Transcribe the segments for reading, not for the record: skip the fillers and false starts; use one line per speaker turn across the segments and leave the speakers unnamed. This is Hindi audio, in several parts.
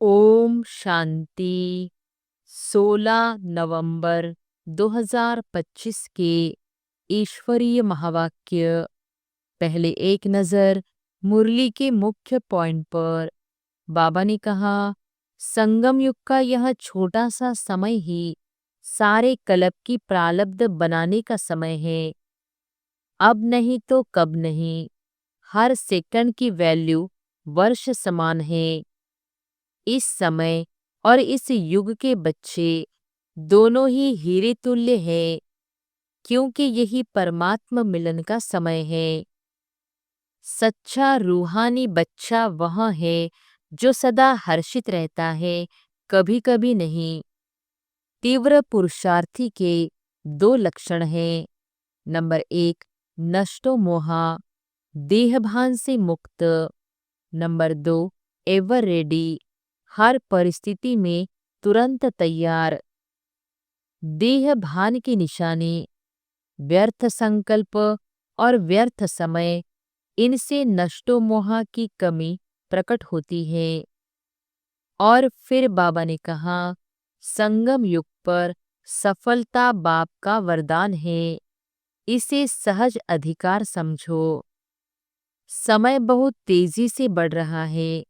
ओम शांति। 16 नवंबर 2025 के ईश्वरीय महावाक्य। पहले एक नजर मुरली के मुख्य पॉइंट पर। बाबा ने कहा, संगम युग का यह छोटा सा समय ही सारे कल्प की प्रारब्ध बनाने का समय है। अब नहीं तो कब नहीं। हर सेकंड की वैल्यू वर्ष समान है। इस समय और इस युग के बच्चे दोनों ही हीरे तुल्य हैं, क्योंकि यही परमात्मा मिलन का समय है। सच्चा रूहानी बच्चा वह है जो सदा हर्षित रहता है, कभी कभी नहीं। तीव्र पुरुषार्थी के दो लक्षण हैं। नंबर 1, नष्टो मोहा, देहभान से मुक्त। नंबर 2, एवर रेडी, हर परिस्थिति में तुरंत तैयार। देह भान की निशानी, व्यर्थ संकल्प और व्यर्थ समय, इनसे नष्टो मोह की कमी प्रकट होती है। और फिर बाबा ने कहा, संगम युग पर सफलता बाप का वरदान है, इसे सहज अधिकार समझो। समय बहुत तेजी से बढ़ रहा है।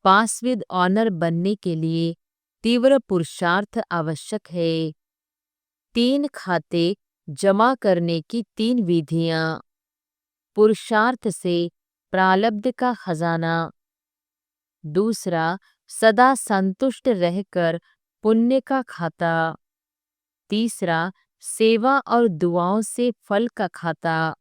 पास विद ऑनर बनने के लिए तीव्र पुरुषार्थ आवश्यक है। 3 खाते जमा करने की 3 विधियां। पुरुषार्थ से प्रारब्ध का खजाना। दूसरा, सदा संतुष्ट रहकर पुण्य का खाता। तीसरा, सेवा और दुआओं से फल का खाता।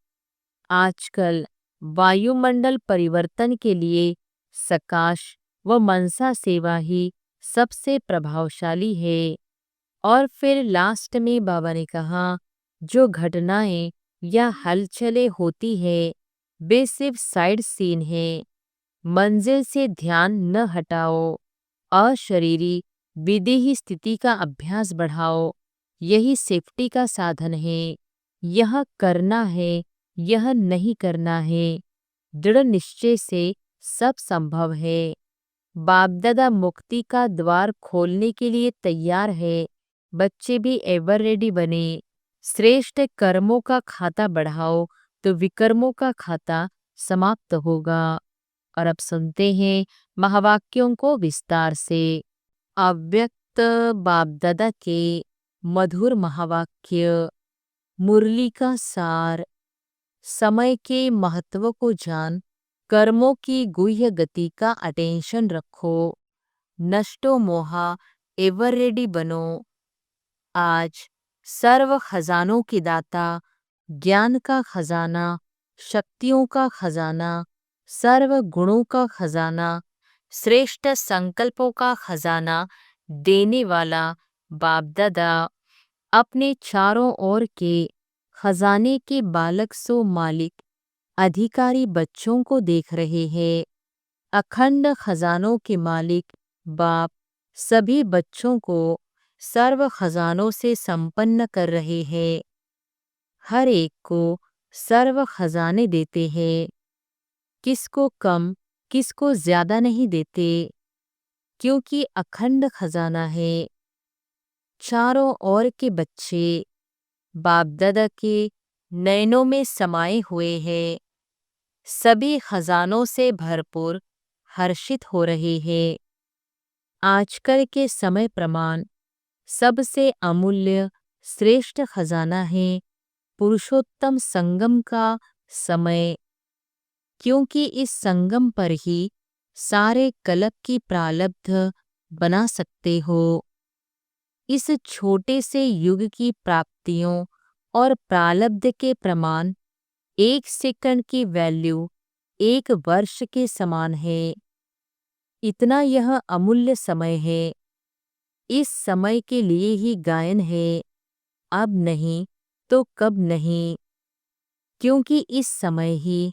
आजकल वायुमंडल परिवर्तन के लिए सकाश व मनसा सेवा ही सबसे प्रभावशाली है। और फिर लास्ट में बाबा ने कहा, जो घटनाएं या हलचलें होती है वे सिर्फ साइड सीन है। मंजिल से ध्यान न हटाओ। अशरीरी विदेही स्थिति का अभ्यास बढ़ाओ। यही सेफ्टी का साधन है। यह करना है, यह नहीं करना है। दृढ़ निश्चय से सब संभव है। बाप दादा मुक्ति का द्वार खोलने के लिए तैयार है। बच्चे भी एवर रेडी बने। श्रेष्ठ कर्मों का खाता बढ़ाओ तो विकर्मों का खाता समाप्त होगा। और अब सुनते हैं महावाक्यों को विस्तार से। अव्यक्त बाप दादा के मधुर महावाक्य। मुरली का सार। समय के महत्व को जान कर्मों की गुह्य गति का अटेंशन रखो। नष्टो मोहा, एवर रेडी बनो। आज सर्व खजानों के दाता, ज्ञान का खजाना, शक्तियों का खजाना, सर्व गुणों का खजाना, श्रेष्ठ संकल्पों का खजाना देने वाला बाप दादा अपने चारों ओर के खजाने के बालक सो मालिक अधिकारी बच्चों को देख रहे हैं। अखंड खजानों के मालिक बाप सभी बच्चों को सर्व खजानों से संपन्न कर रहे हैं। हर एक को सर्व खजाने देते हैं। किसको कम, किसको ज्यादा नहीं देते, क्योंकि अखंड खजाना है। चारों ओर के बच्चे बाप दादा के नयनों में समाये हुए हैं। सभी खजानों से भरपूर हर्षित हो रहे हैं। आजकल के समय प्रमाण सबसे अमूल्य श्रेष्ठ खजाना है पुरुषोत्तम संगम का समय, क्योंकि इस संगम पर ही सारे कल्प की प्रारब्ध बना सकते हो। इस छोटे से युग की प्राप्तियों और प्रारब्ध के प्रमाण 1 सेकंड की वैल्यू 1 वर्ष के समान है। इतना यह अमूल्य समय है। इस समय के लिए ही गायन है, अब नहीं तो कब नहीं, क्योंकि इस समय ही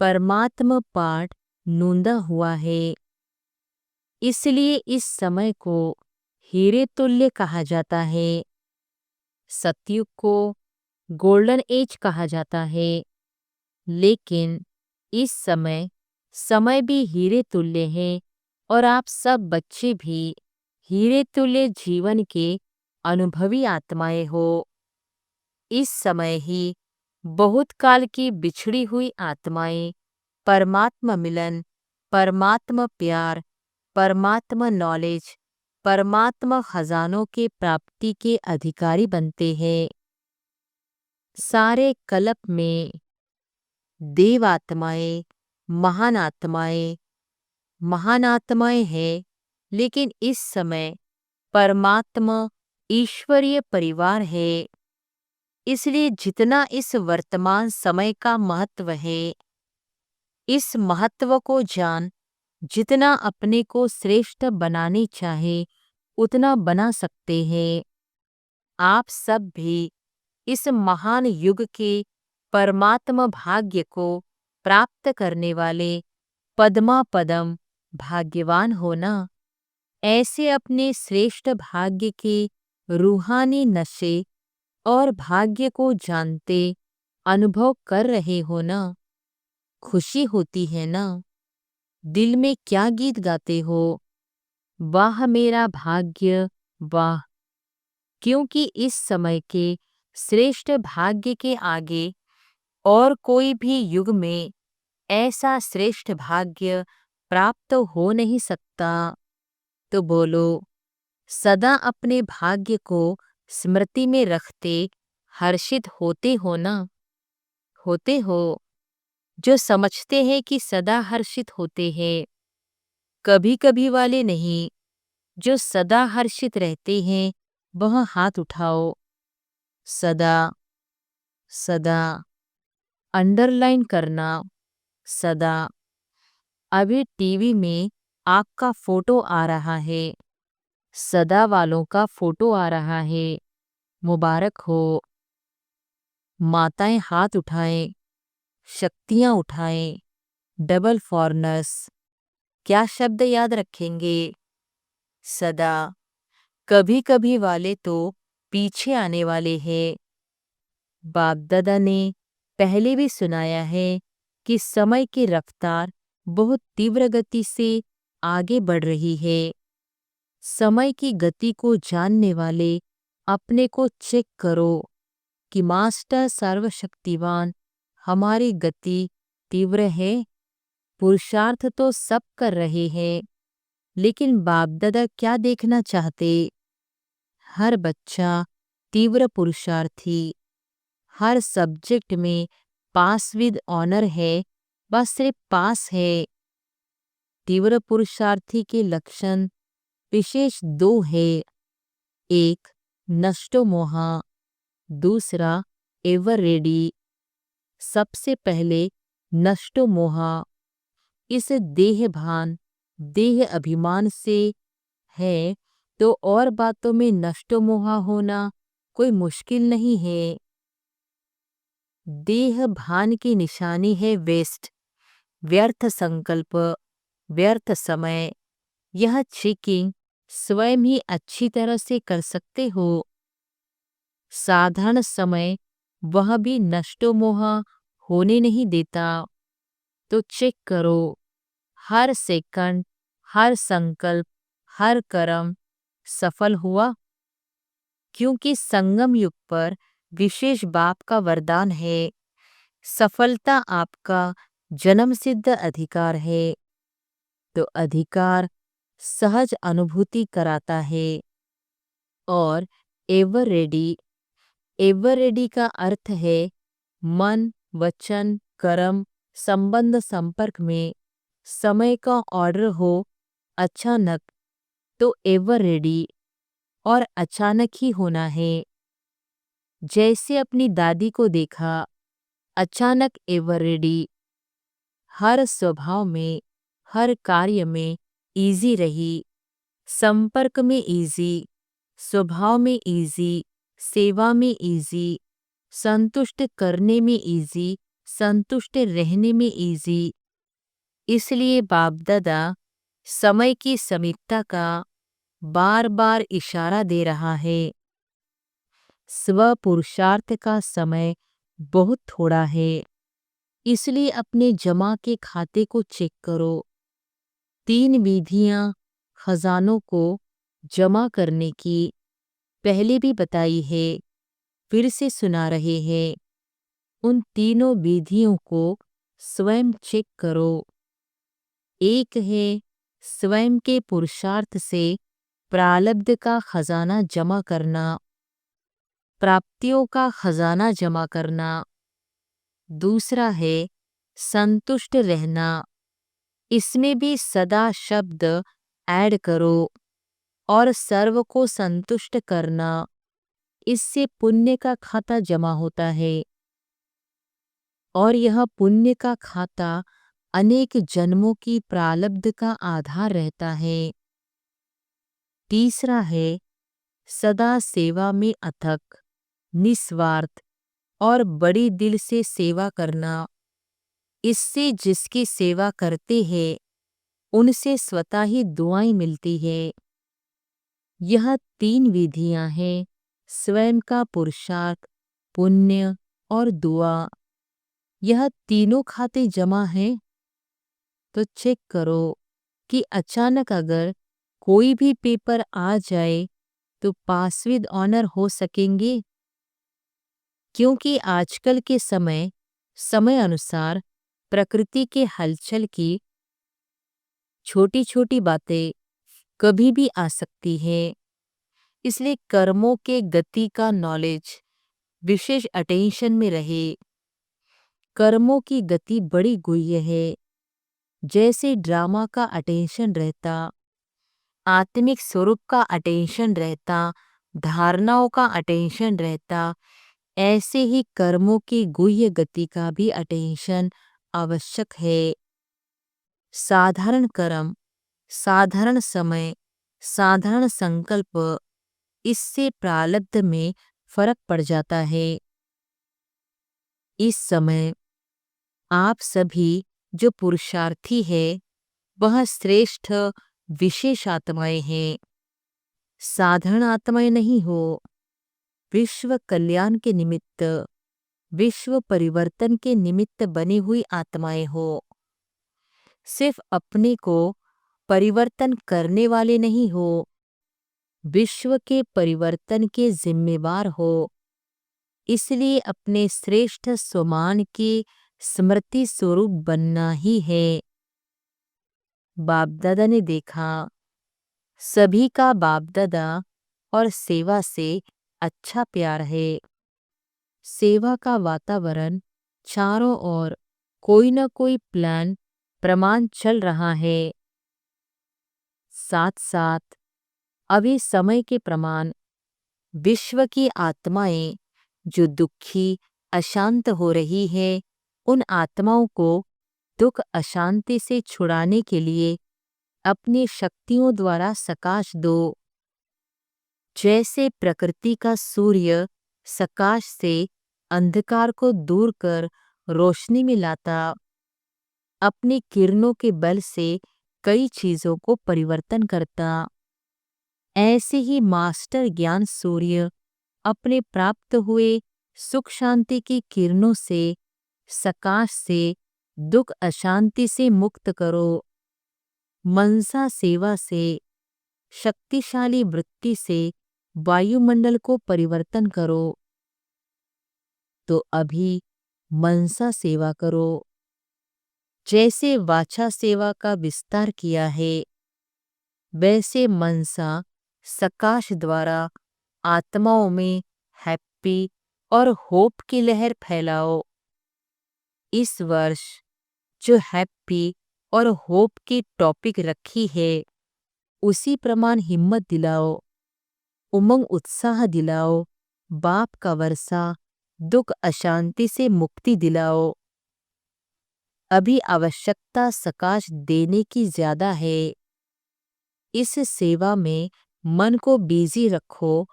परमात्मा पाठ नूंदा हुआ है। इसलिए इस समय को हीरे तुल्य कहा जाता है। सतयुग को गोल्डन एज कहा जाता है। लेकिन इस समय भी हीरे तुल्य है और आप सब बच्चे भी हीरे तुल्य जीवन के अनुभवी आत्माएं हो। इस समय ही बहुत काल की बिछड़ी हुई आत्माएं परमात्मा मिलन, परमात्मा प्यार, परमात्मा नॉलेज, परमात्मा खजानों के प्राप्ति के अधिकारी बनते हैं। सारे कल्प में देव आत्माएं, महान आत्माएं, महान आत्माएं हैं, लेकिन इस समय परमात्मा ईश्वरीय परिवार है। इसलिए जितना इस वर्तमान समय का महत्व है, इस महत्व को जान जितना अपने को श्रेष्ठ बनाने चाहे उतना बना सकते हैं। आप सब भी इस महान युग के परमात्मा भाग्य को प्राप्त करने वाले पद्मा पदम भाग्यवान हो ना। ऐसे अपने श्रेष्ठ भाग्य के रूहानी नशे और भाग्य को जानते अनुभव कर रहे हो ना। खुशी होती है ना। दिल में क्या गीत गाते हो? वाह मेरा भाग्य वाह। क्योंकि इस समय के श्रेष्ठ भाग्य के आगे और कोई भी युग में ऐसा श्रेष्ठ भाग्य प्राप्त हो नहीं सकता। तो बोलो, सदा अपने भाग्य को स्मृति में रखते हर्षित होते हो ना? होते हो। जो समझते हैं कि सदा हर्षित होते हैं, कभी कभी वाले नहीं। जो सदा हर्षित रहते हैं वह हाथ उठाओ। सदा, सदा अंडरलाइन करना। सदा। अभी टीवी में आपका फोटो आ रहा है, सदा वालों का फोटो आ रहा है। मुबारक हो। माताएं हाथ उठाएं, शक्तियां उठाएं। Double foreigners. क्या शब्द याद रखेंगे? सदा। कभी कभी वाले तो पीछे आने वाले हैं। बाप दादा ने पहले भी सुनाया है कि समय की रफ्तार बहुत तीव्र गति से आगे बढ़ रही है। समय की गति को जानने वाले अपने को चेक करो कि मास्टर सर्वशक्तिवान हमारी गति तीव्र है। पुरुषार्थ तो सब कर रहे हैं, लेकिन बाप दादा क्या देखना चाहते? हर बच्चा तीव्र पुरुषार्थी, हर सब्जेक्ट में पास विद ऑनर है, बस सिर्फ पास है। तीव्र पुरुषार्थी के लक्षण विशेष दो है। एक नष्टो मोहा, दूसरा एवर रेडी। सबसे पहले नष्टो मोहा। इस देह भान, देह अभिमान से है तो और बातों में नष्टो मोहा होना कोई मुश्किल नहीं है। देह भान की निशानी है वेस्ट, व्यर्थ संकल्प, व्यर्थ समय। यह चेकिंग स्वयं ही अच्छी तरह से कर सकते हो। साधारण समय वह भी नष्टो मोह होने नहीं देता। तो चेक करो, हर सेकंड, हर संकल्प, हर कर्म सफल हुआ। क्योंकि संगम युग पर विशेष बाप का वरदान है। सफलता आपका जन्म सिद्ध अधिकार है। तो अधिकार सहज अनुभूति कराता है। और एवर रेडी, एवर रेडी का अर्थ है मन, वचन, कर्म, संबंध संपर्क में समय का ऑर्डर हो अचानक, तो एवर रेडी और अचानक ही होना है। जैसे अपनी दादी को देखा, अचानक एवर रेडी। हर स्वभाव में, हर कार्य में इजी रही। संपर्क में इजी, स्वभाव में इजी, सेवा में इजी, संतुष्ट करने में इजी, संतुष्ट रहने में इजी। इसलिए बाप दादा समय की समीपता का बार बार इशारा दे रहा है। स्व पुरुषार्थ का समय बहुत थोड़ा है, इसलिए अपने जमा के खाते को चेक करो। 3 विधियां खजानों को जमा करने की पहले भी बताई है, फिर से सुना रहे हैं। उन तीनों विधियों को स्वयं चेक करो। एक है स्वयं के पुरुषार्थ से प्रारब्ध का खजाना जमा करना, प्राप्तियों का खजाना जमा करना। दूसरा है संतुष्ट रहना, इसमें भी सदा शब्द ऐड करो। और सर्व को संतुष्ट करना, इससे पुण्य का खाता जमा होता है और यह पुण्य का खाता अनेक जन्मों की प्रारब्ध का आधार रहता है। तीसरा है सदा सेवा में अथक, निस्वार्थ और बड़ी दिल से सेवा करना। इससे जिसकी सेवा करते हैं उनसे स्वतः ही दुआएं मिलती है। यह 3 विधियां हैं स्वयं का पुरुषार्थ, पुण्य और दुआ। यह तीनों खाते जमा हैं तो चेक करो कि अचानक अगर कोई भी पेपर आ जाए तो पास विद ऑनर हो सकेंगे। क्योंकि आजकल के समय अनुसार प्रकृति के हलचल की छोटी छोटी बातें कभी भी आ सकती है। इसलिए कर्मों के गति का नॉलेज विशेष अटेंशन में रहे। कर्मों की गति बड़ी गुह्य है। जैसे ड्रामा का अटेंशन रहता, आत्मिक स्वरूप का अटेंशन रहता, धारणाओं का अटेंशन रहता, ऐसे ही कर्मों की गुह्य गति का भी अटेंशन आवश्यक है। साधारण कर्म, साधारण समय, साधारण संकल्प, इससे प्रारब्ध में फर्क पड़ जाता है। इस समय आप सभी जो पुरुषार्थी है वह श्रेष्ठ विशेष आत्माएं हैं, साधारण आत्माएं नहीं हो। विश्व कल्याण के निमित्त, विश्व परिवर्तन के निमित्त बनी हुई आत्माएं हो। सिर्फ अपने को परिवर्तन करने वाले नहीं हो, विश्व के परिवर्तन के जिम्मेवार हो। इसलिए अपने श्रेष्ठ स्वमान की स्मृति स्वरूप बनना ही है। बाप दादा ने देखा सभी का बाप दादा और सेवा से अच्छा प्यार है। सेवा का वातावरण चारों ओर कोई न कोई प्लान प्रमाण चल रहा है। साथ साथ अभी समय के प्रमाण विश्व की आत्माएं जो दुखी अशांत हो रही है, उन आत्माओं को दुख अशांति से छुड़ाने के लिए अपनी शक्तियों द्वारा सकाश दो। जैसे प्रकृति का सूर्य सकाश से अंधकार को दूर कर रोशनी में लाता, अपनी किरणों के बल से कई चीजों को परिवर्तन करता, ऐसे ही मास्टर ज्ञान सूर्य अपने प्राप्त हुए सुख शांति की किरणों से, सकाश से दुख अशांति से मुक्त करो। मनसा सेवा से, शक्तिशाली वृत्ति से वायुमंडल को परिवर्तन करो। तो अभी मनसा सेवा करो। जैसे वाचा सेवा का विस्तार किया है, वैसे मनसा सकाश द्वारा आत्माओं में हैप्पी और होप की लहर फैलाओ। इस वर्ष जो हैप्पी और होप की टॉपिक रखी है, उसी प्रमाण हिम्मत दिलाओ, उमंग उत्साह दिलाओ, बाप का वर्षा दुख अशांति से मुक्ति दिलाओ। अभी आवश्यकता सकाश देने की ज्यादा है। इस सेवा में मन को बिजी रखो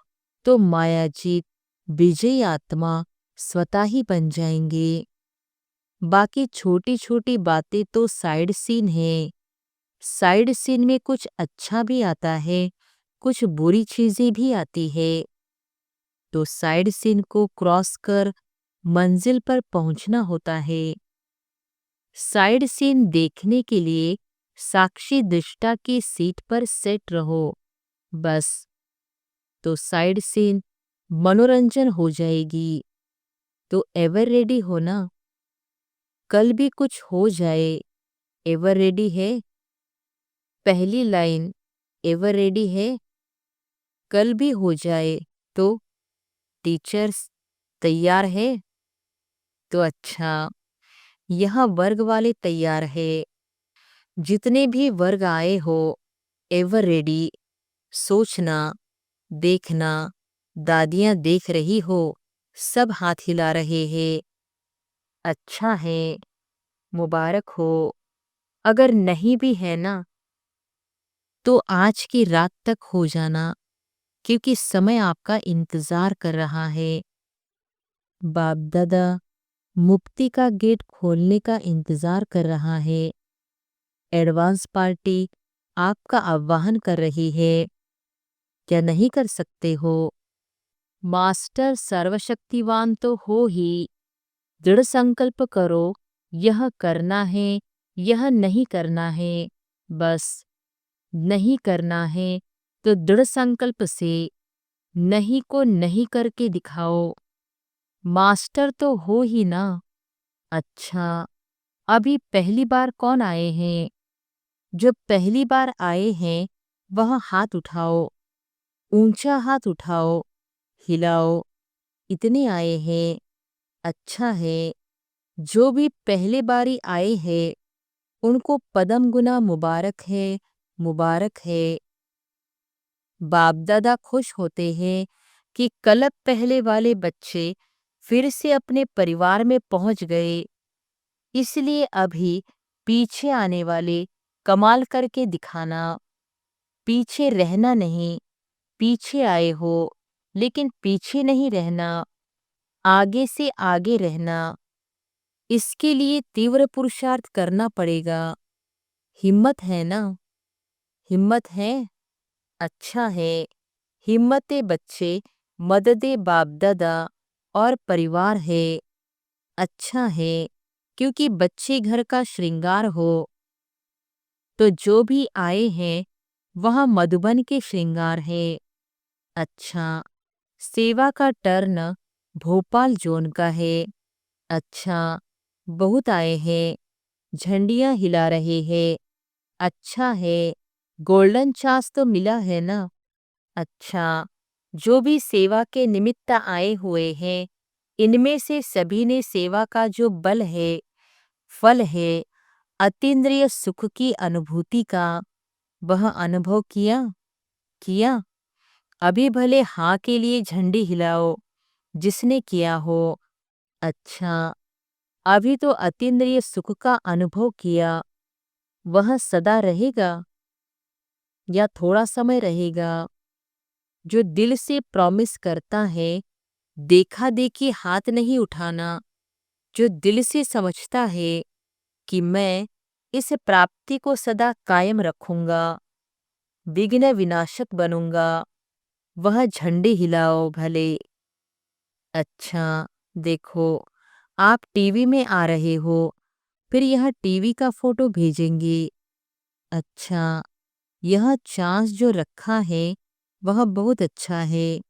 तो मायाजीत विजयी आत्मा स्वतः ही बन जाएंगे। बाकी छोटी छोटी बातें तो साइड सीन है। साइड सीन में कुछ अच्छा भी आता है, कुछ बुरी चीजें भी आती है। तो साइड सीन को क्रॉस कर मंजिल पर पहुंचना होता है। साइड सीन देखने के लिए साक्षी दृष्टा की सीट पर सेट रहो। बस, तो साइड सीन मनोरंजन हो जाएगी। तो एवर रेडी हो ना? कल भी कुछ हो जाए, एवर रेडी है? पहली लाइन एवर रेडी है? कल भी हो जाए तो टीचर्स तैयार है? तो अच्छा, यहाँ वर्ग वाले तैयार है। जितने भी वर्ग आए हो, एवर रेडी। सोचना, देखना, दादियाँ देख रही हो, सब हाथ हिला रहे हैं। अच्छा है, मुबारक हो। अगर नहीं भी है ना, तो आज की रात तक हो जाना, क्योंकि समय आपका इंतजार कर रहा है। बाप दादा मुक्ति का गेट खोलने का इंतजार कर रहा है। एडवांस पार्टी आपका आह्वान कर रही है। क्या नहीं कर सकते हो? मास्टर सर्वशक्तिवान तो हो ही। दृढ़ संकल्प करो, यह करना है, यह नहीं करना है। बस, नहीं करना है तो दृढ़ संकल्प से नहीं को नहीं करके दिखाओ। मास्टर तो हो ही ना? अच्छा, अभी पहली बार कौन आए हैं? जो पहली बार आए हैं वह हाथ उठाओ, ऊंचा हाथ उठाओ, हिलाओ। इतने आए हैं? अच्छा है। जो भी पहले बारी आए हैं उनको पदम गुना मुबारक है, मुबारक है। बाप दादा खुश होते हैं कि कल पहले वाले बच्चे फिर से अपने परिवार में पहुंच गए। इसलिए अभी पीछे आने वाले कमाल करके दिखाना। पीछे रहना नहीं, पीछे आए हो लेकिन पीछे नहीं रहना, आगे से आगे रहना। इसके लिए तीव्र पुरुषार्थ करना पड़ेगा। हिम्मत है ना? हिम्मत है? अच्छा है। हिम्मते बच्चे, मददे बाप दादा और परिवार है। अच्छा है, क्योंकि बच्चे घर का श्रृंगार हो। तो जो भी आए हैं वह मधुबन के श्रृंगार है। अच्छा, सेवा का टर्न भोपाल जोन का है। अच्छा, बहुत आए हैं, झंडियां हिला रहे हैं। अच्छा है, गोल्डन चांस तो मिला है ना? अच्छा, जो भी सेवा के निमित्त आए हुए हैं, इनमें से सभी ने सेवा का जो बल है, फल है, अतीन्द्रिय सुख की अनुभूति का, वह अनुभव किया? किया? अभी भले हाँ के लिए झंडी हिलाओ, जिसने किया हो। अच्छा, अभी तो अतीन्द्रिय सुख का अनुभव किया, वह सदा रहेगा या थोड़ा समय रहेगा? जो दिल से प्रॉमिस करता है, देखा देखी हाथ नहीं उठाना। जो दिल से समझता है कि मैं इस प्राप्ति को सदा कायम रखूंगा, विघ्न विनाशक बनूंगा, वह झंडे हिलाओ भले। अच्छा, देखो, आप टीवी में आ रहे हो, फिर यह टीवी का फोटो भेजेंगे। अच्छा, यह चांस जो रखा है वह बहुत अच्छा है।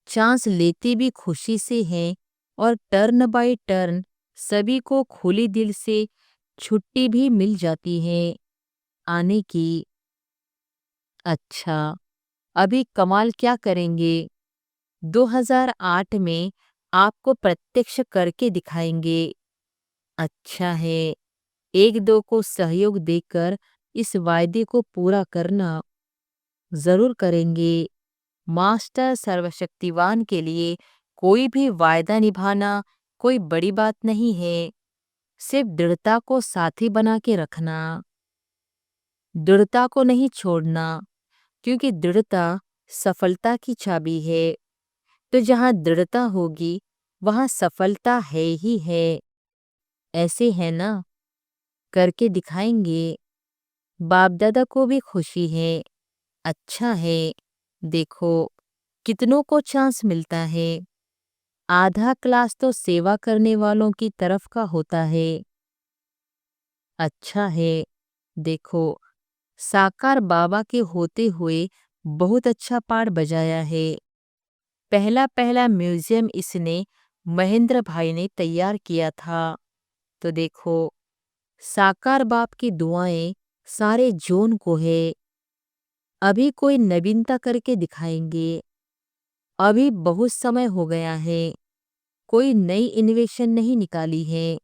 चांस लेते भी खुशी से हैं और टर्न बाय टर्न सभी को खुले दिल से छुट्टी भी मिल जाती है आने की। अच्छा, अभी कमाल क्या करेंगे? 2008 में आपको प्रत्यक्ष करके दिखाएंगे। अच्छा है, एक दो को सहयोग देकर इस वायदे को पूरा करना। जरूर करेंगे। मास्टर सर्वशक्तिवान के लिए कोई भी वायदा निभाना कोई बड़ी बात नहीं है। सिर्फ दृढ़ता को साथी बना के रखना, दृढ़ता को नहीं छोड़ना, क्योंकि दृढ़ता सफलता की चाबी है। तो जहाँ दृढ़ता होगी वहाँ सफलता है ही है। ऐसे है ना? करके दिखाएंगे। बाप दादा को भी खुशी है। अच्छा है, देखो, कितनों को चांस मिलता है। आधा क्लास तो सेवा करने वालों की तरफ का होता है। अच्छा है, देखो, साकार बाबा के होते हुए बहुत अच्छा पाठ बजाया है। पहला पहला म्यूजियम इसने महेंद्र भाई ने तैयार किया था। तो देखो, साकार बाप की दुआएं सारे जोन को है। अभी कोई नवीनता करके दिखाएंगे। अभी बहुत समय हो गया है, कोई नई इन्वेशन नहीं निकाली है।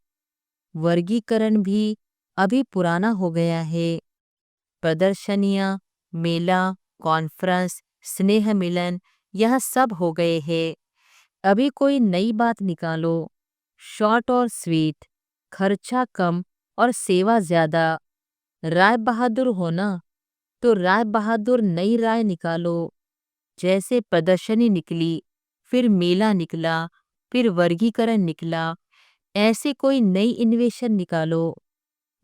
वर्गीकरण भी अभी पुराना हो गया है। प्रदर्शनियां, मेला, कॉन्फ्रेंस, स्नेह मिलन, यह सब हो गए हैं। अभी कोई नई बात निकालो। शॉर्ट और स्वीट, खर्चा कम और सेवा ज्यादा। राय बहादुर हो ना, तो राय बहादुर नई राय निकालो। जैसे प्रदर्शनी निकली, फिर मेला निकला, फिर वर्गीकरण निकला, ऐसे कोई नई इन्वेशन निकालो।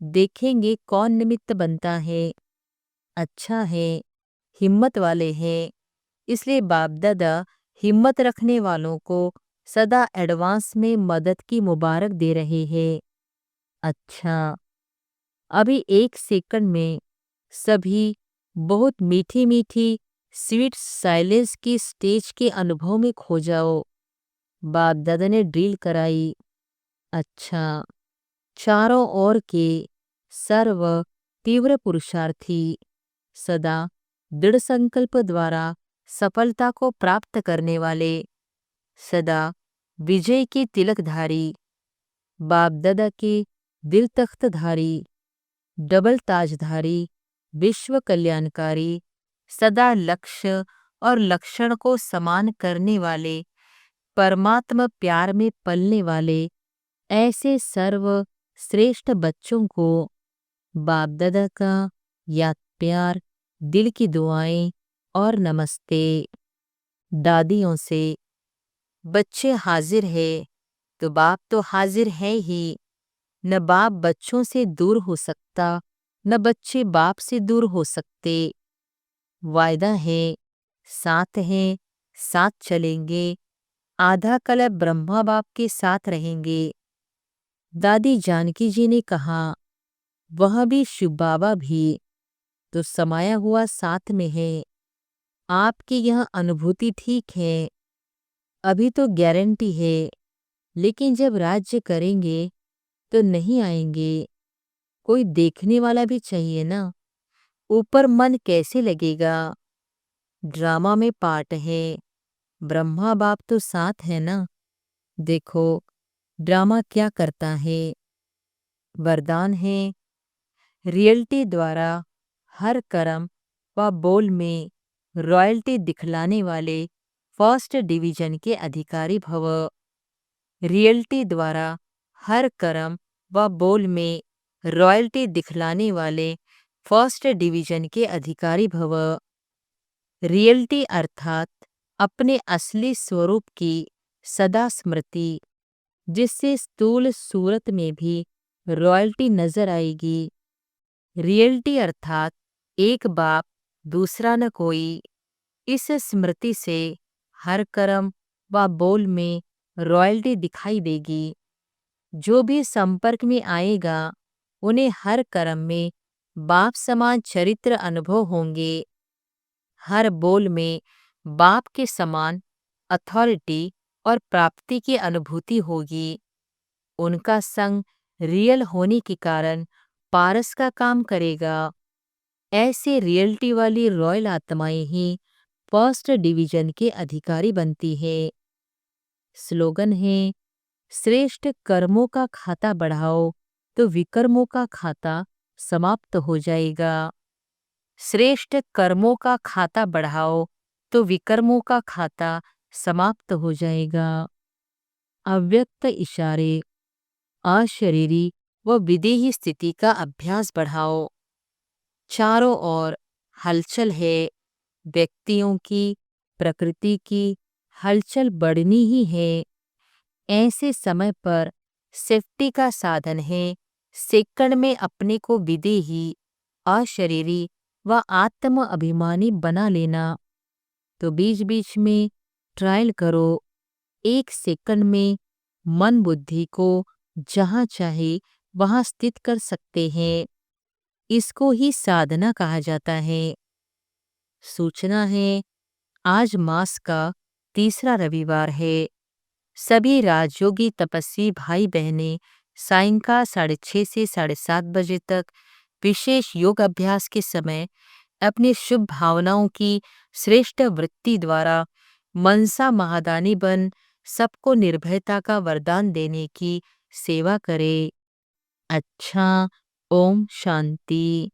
देखेंगे कौन निमित्त बनता है। अच्छा है, हिम्मत वाले हैं, इसलिए बाप दादा हिम्मत रखने वालों को सदा एडवांस में मदद की मुबारक दे रहे हैं। अच्छा, अभी 1 सेकंड में सभी बहुत मीठी मीठी स्वीट साइलेंस की स्टेज के अनुभव में खो जाओ। बाप दादा ने ड्रिल कराई। अच्छा, चारों ओर के सर्व तीव्र पुरुषार्थी सदा दृढ़ संकल्प द्वारा सफलता को प्राप्त करने वाले, सदा विजय के तिलकधारी, बाप दादा के दिल तख्तधारी, डबल ताजधारी, विश्व कल्याणकारी, सदा लक्ष्य और लक्षण को समान करने वाले, परमात्मा प्यार में पलने वाले, ऐसे सर्व श्रेष्ठ बच्चों को बाप दादा का याद प्यार, दिल की दुआएं और नमस्ते। दादियों से, बच्चे हाजिर है तो बाप तो हाजिर है ही। न बाप बच्चों से दूर हो सकता, न बच्चे बाप से दूर हो सकते। वायदा है, साथ हैं, साथ चलेंगे, आधा कल्प ब्रह्मा बाप के साथ रहेंगे। दादी जानकी जी ने कहा, वह भी शिव बाबा भी तो समाया हुआ साथ में है। आपकी यह अनुभूति ठीक है, अभी तो गारंटी है, लेकिन जब राज्य करेंगे तो नहीं आएंगे। कोई देखने वाला भी चाहिए ना, ऊपर मन कैसे लगेगा। ड्रामा में पार्ट है, ब्रह्मा बाप तो साथ है ना। देखो ड्रामा क्या करता है। वरदान है, रियल्टी द्वारा हर कर्म व बोल में रॉयल्टी दिखलाने वाले फर्स्ट डिवीजन के अधिकारी भव। रियल्टी द्वारा हर कर्म व बोल में रॉयल्टी दिखलाने वाले फर्स्ट डिवीजन के अधिकारी भव। रियल्टी अर्थात अपने असली स्वरूप की सदा स्मृति, जिससे स्थूल सूरत में भी रॉयल्टी नजर आएगी। रियल्टी अर्थात एक बाप दूसरा न कोई। इस स्मृति से हर कर्म व बोल में रॉयल्टी दिखाई देगी। जो भी संपर्क में आएगा उन्हें हर कर्म में बाप समान चरित्र अनुभव होंगे। हर बोल में बाप के समान अथॉरिटी और प्राप्ति की अनुभूति होगी। उनका संग रियल होने के कारण पारस का काम करेगा। ऐसे रियल्टी वाली रॉयल आत्माएं ही फर्स्ट डिवीजन के अधिकारी बनती है। स्लोगन है, श्रेष्ठ कर्मों का खाता बढ़ाओ तो विकर्मों का खाता समाप्त हो जाएगा। श्रेष्ठ कर्मों का खाता बढ़ाओ तो विकर्मों का खाता समाप्त हो जाएगा। अव्यक्त इशारे, अशरीरी व विदेही स्थिति का अभ्यास बढ़ाओ। चारों ओर हलचल है, व्यक्तियों की, प्रकृति की हलचल बढ़नी ही है। ऐसे समय पर सेफ्टी का साधन है सेकंड में अपने को विदेही, अशरीरी व आत्म अभिमानी बना लेना। तो बीच बीच में ट्रायल करो। 1 सेकंड में मन बुद्धि को जहाँ चाहे वहाँ स्थित कर सकते हैं। इसको ही साधना कहा जाता है। सूचना है, आज मास का तीसरा रविवार है। सभी राजयोगी तपस्वी भाई बहनें सायंकाल 6:30 से 7:30 बजे तक विशेष योग अभ्यास के समय अपने शुभ भावनाओं की श्रेष्ठ वृत्ति द्वारा मनसा महादानी बन सबको निर्भयता का वरदान देने की सेवा करे। अच्छा, ओम शांति।